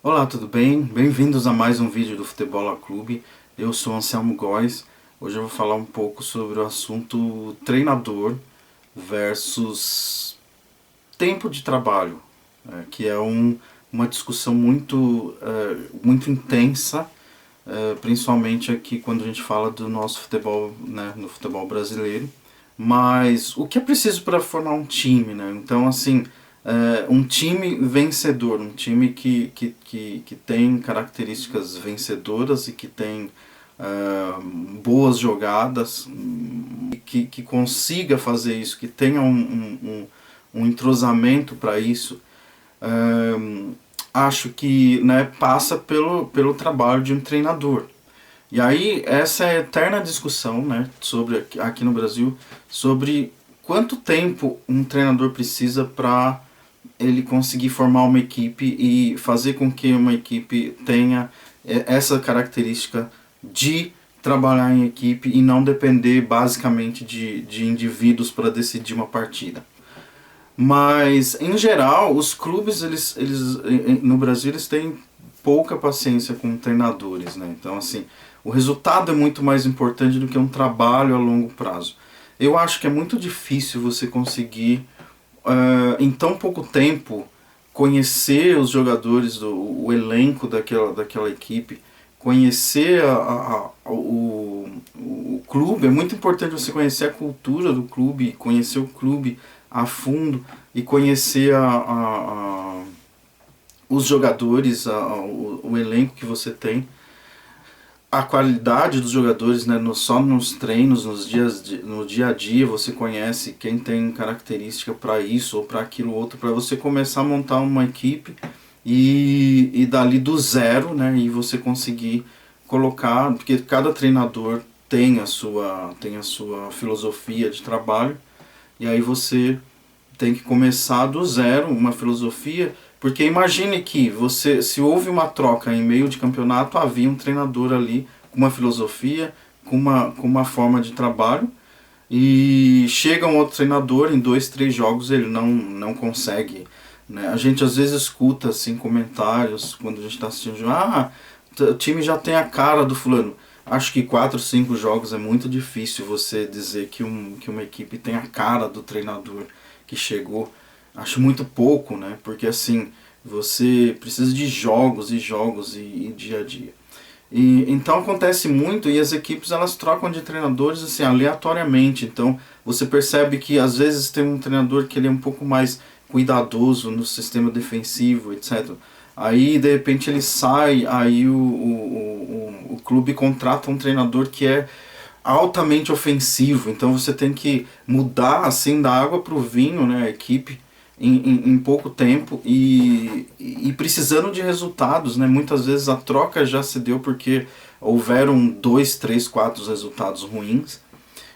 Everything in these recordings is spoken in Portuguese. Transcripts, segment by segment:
Olá, tudo bem? Bem-vindos a mais um vídeo do Futebola Clube. Eu sou Anselmo Góes. Hoje eu vou falar um pouco sobre o assunto treinador versus tempo de trabalho, que é uma discussão muito intensa, principalmente aqui quando a gente fala do nosso futebol, né, no futebol brasileiro. Mas o que é preciso para formar um time, né? Então, assim, um time vencedor, um time que tem características vencedoras e que tem boas jogadas, que consiga fazer isso, que tenha um entrosamento para isso, acho que, né, passa pelo trabalho de um treinador. E aí, essa é a eterna discussão, né, sobre aqui no Brasil, sobre quanto tempo um treinador precisa para ele conseguir formar uma equipe e fazer com que uma equipe tenha essa característica de trabalhar em equipe e não depender basicamente de indivíduos para decidir uma partida. Mas, em geral, os clubes, no Brasil, eles têm pouca paciência com treinadores, né? Então, assim, o resultado é muito mais importante do que um trabalho a longo prazo. Eu acho que é muito difícil você conseguir, em tão pouco tempo, conhecer os jogadores, o elenco daquela equipe, conhecer o clube. É muito importante você conhecer a cultura do clube, conhecer o clube a fundo e conhecer os jogadores, o elenco que você tem, a qualidade dos jogadores, né, só nos treinos, no dia a dia você conhece quem tem característica para isso ou para aquilo outro, para você começar a montar uma equipe e dali do zero, né, e você conseguir colocar, porque cada treinador tem a sua filosofia de trabalho, e aí você tem que começar do zero uma filosofia, porque imagine que você, se houve uma troca em meio de campeonato, havia um treinador ali com uma filosofia, com uma forma de trabalho, e chega um outro treinador, em 2, 3 jogos ele não consegue, né? A gente às vezes escuta assim comentários quando a gente está assistindo, o time já tem a cara do fulano. Acho que 4, 5 jogos é muito difícil você dizer que uma equipe tem a cara do treinador que chegou. Acho muito pouco, né? Porque assim, você precisa de jogos e jogos e dia a dia. E então acontece muito, e as equipes elas trocam de treinadores assim aleatoriamente. Então você percebe que às vezes tem um treinador que ele é um pouco mais cuidadoso no sistema defensivo, etc. Aí de repente ele sai, aí o clube contrata um treinador que é altamente ofensivo. Então você tem que mudar assim da água para o vinho, né, a equipe em pouco tempo e precisando de resultados, né? Muitas vezes a troca já se deu porque houveram 2, 3, 4 resultados ruins.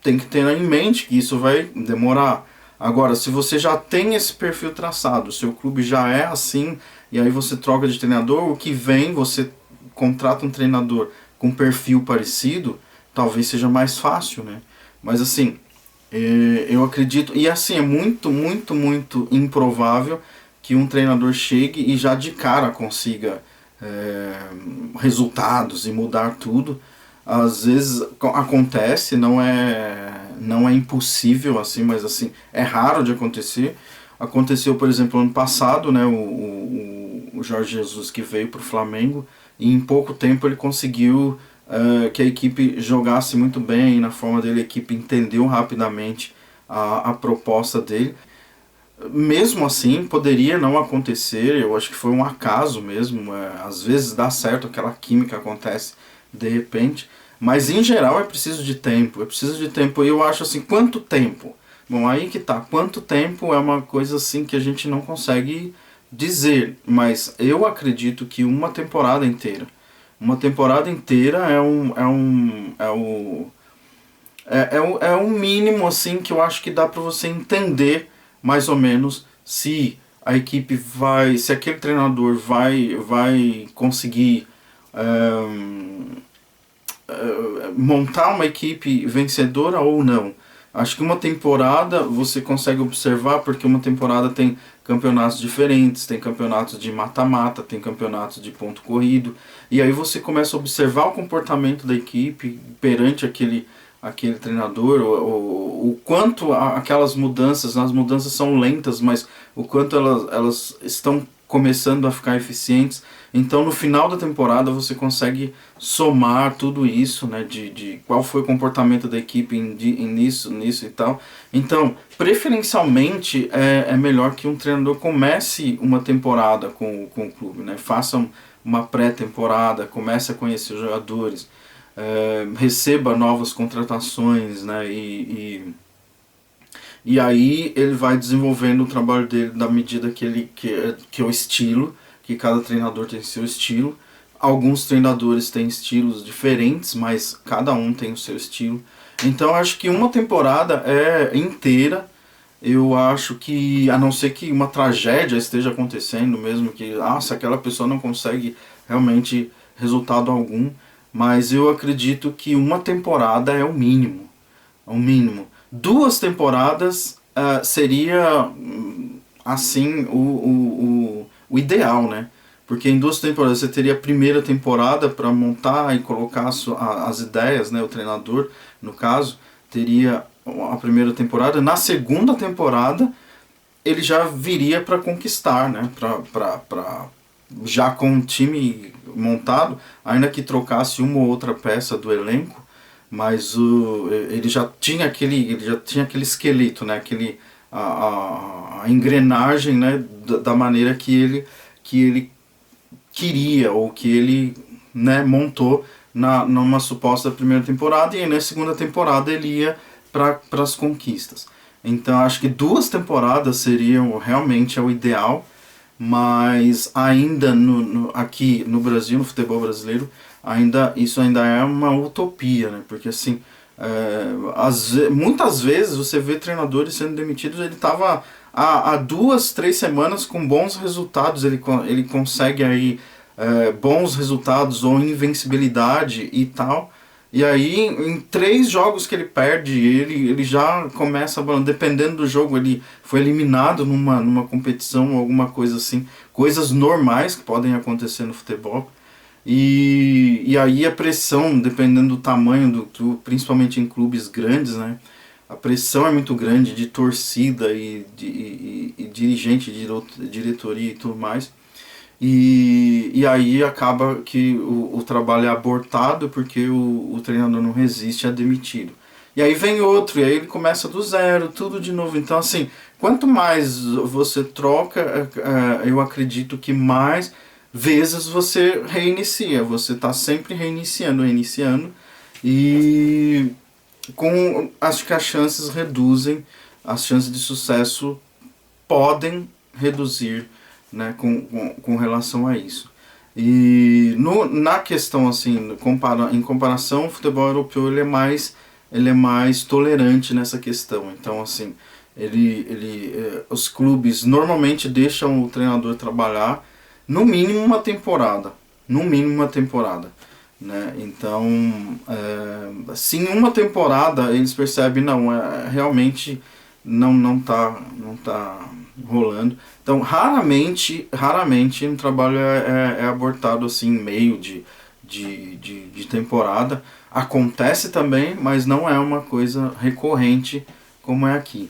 Tem que ter em mente que isso vai demorar. Agora, se você já tem esse perfil traçado, o seu clube já é assim, e aí você troca de treinador, o que vem, você contrata um treinador com perfil parecido, talvez seja mais fácil, né? Mas assim, eu acredito, e assim, é muito improvável que um treinador chegue e já de cara consiga resultados e mudar tudo. Às vezes acontece, não é impossível assim, mas assim, é raro de acontecer. Aconteceu, por exemplo, ano passado, né, o Jorge Jesus que veio para o Flamengo e em pouco tempo ele conseguiu que a equipe jogasse muito bem na forma dele, a equipe entendeu rapidamente a proposta dele. Mesmo assim, poderia não acontecer, eu acho que foi um acaso mesmo, às vezes dá certo, aquela química acontece de repente, mas em geral é preciso de tempo, e eu acho assim, quanto tempo? Bom, aí que tá, quanto tempo é uma coisa assim que a gente não consegue dizer, mas eu acredito que uma temporada inteira é um mínimo assim que eu acho que dá para você entender mais ou menos se a equipe vai, se aquele treinador vai conseguir montar uma equipe vencedora ou não. Acho que uma temporada você consegue observar, porque uma temporada tem campeonatos diferentes, tem campeonatos de mata-mata, tem campeonatos de ponto corrido, e aí você começa a observar o comportamento da equipe perante aquele treinador, o quanto aquelas mudanças, as mudanças são lentas, mas o quanto elas estão começando a ficar eficientes. Então no final da temporada você consegue somar tudo isso, né, de qual foi o comportamento da equipe nisso e tal. Então, preferencialmente é melhor que um treinador comece uma temporada com o clube, né, faça uma pré-temporada, comece a conhecer os jogadores, receba novas contratações, né, e aí ele vai desenvolvendo o trabalho dele da medida que é o estilo, que cada treinador tem seu estilo. Alguns treinadores têm estilos diferentes, mas cada um tem o seu estilo. Então acho que uma temporada inteira, eu acho que, a não ser que uma tragédia esteja acontecendo mesmo, que se aquela pessoa não consegue realmente resultado algum, mas eu acredito que uma temporada é o mínimo. O mínimo. 2 temporadas seria assim o ideal, né? Porque em 2 temporadas você teria a primeira temporada para montar e colocar as ideias, né? O treinador, no caso, teria a primeira temporada. Na segunda temporada ele já viria para conquistar, né? Já com um time montado, ainda que trocasse uma ou outra peça do elenco, mas ele já tinha aquele esqueleto, né? A engrenagem, né? Da maneira que ele queria, ou que ele, né, montou numa suposta primeira temporada, e aí na segunda temporada ele ia para as conquistas. Então acho que 2 temporadas seriam realmente o ideal, mas ainda aqui no Brasil, no futebol brasileiro, isso ainda é uma utopia, né? Porque assim, muitas vezes você vê treinadores sendo demitidos, ele estava há 2, 3 semanas com bons resultados, ele consegue aí bons resultados ou invencibilidade e tal, e aí em 3 jogos que ele perde, ele já começa, dependendo do jogo, ele foi eliminado numa competição, alguma coisa assim, coisas normais que podem acontecer no futebol. E aí a pressão, dependendo do tamanho, principalmente em clubes grandes, né? A pressão é muito grande de torcida e dirigente, diretoria e tudo mais. E aí acaba que o trabalho é abortado porque o treinador não resiste, é demitido. E aí vem outro, e aí ele começa do zero, tudo de novo. Então assim, quanto mais você troca, eu acredito que mais vezes você reinicia. Você está sempre reiniciando, e acho que as chances reduzem, as chances de sucesso podem reduzir, né, com relação a isso. E na questão assim, em comparação, o futebol europeu ele é mais tolerante nessa questão. Então assim, os clubes normalmente deixam o treinador trabalhar no mínimo uma temporada, né? Então, se em uma temporada eles percebem, não, realmente não tá rolando. Então, raramente um trabalho é abortado assim em meio de temporada. Acontece também, mas não é uma coisa recorrente como é aqui.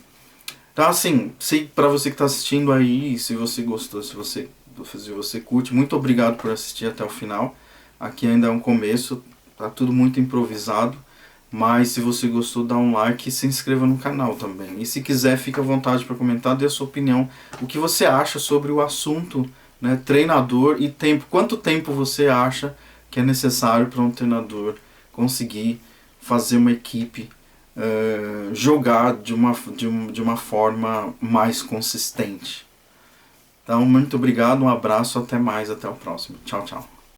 Então, assim, para você que está assistindo aí, se você gostou, se você curte, muito obrigado por assistir até o final. Aqui ainda é um começo, tá tudo muito improvisado, mas se você gostou, dá um like e se inscreva no canal também. E se quiser, fica à vontade para comentar, dê a sua opinião, o que você acha sobre o assunto, né, treinador e tempo. Quanto tempo você acha que é necessário para um treinador conseguir fazer uma equipe jogar de uma forma mais consistente? Então, muito obrigado, um abraço, até mais, até o próximo. Tchau, tchau.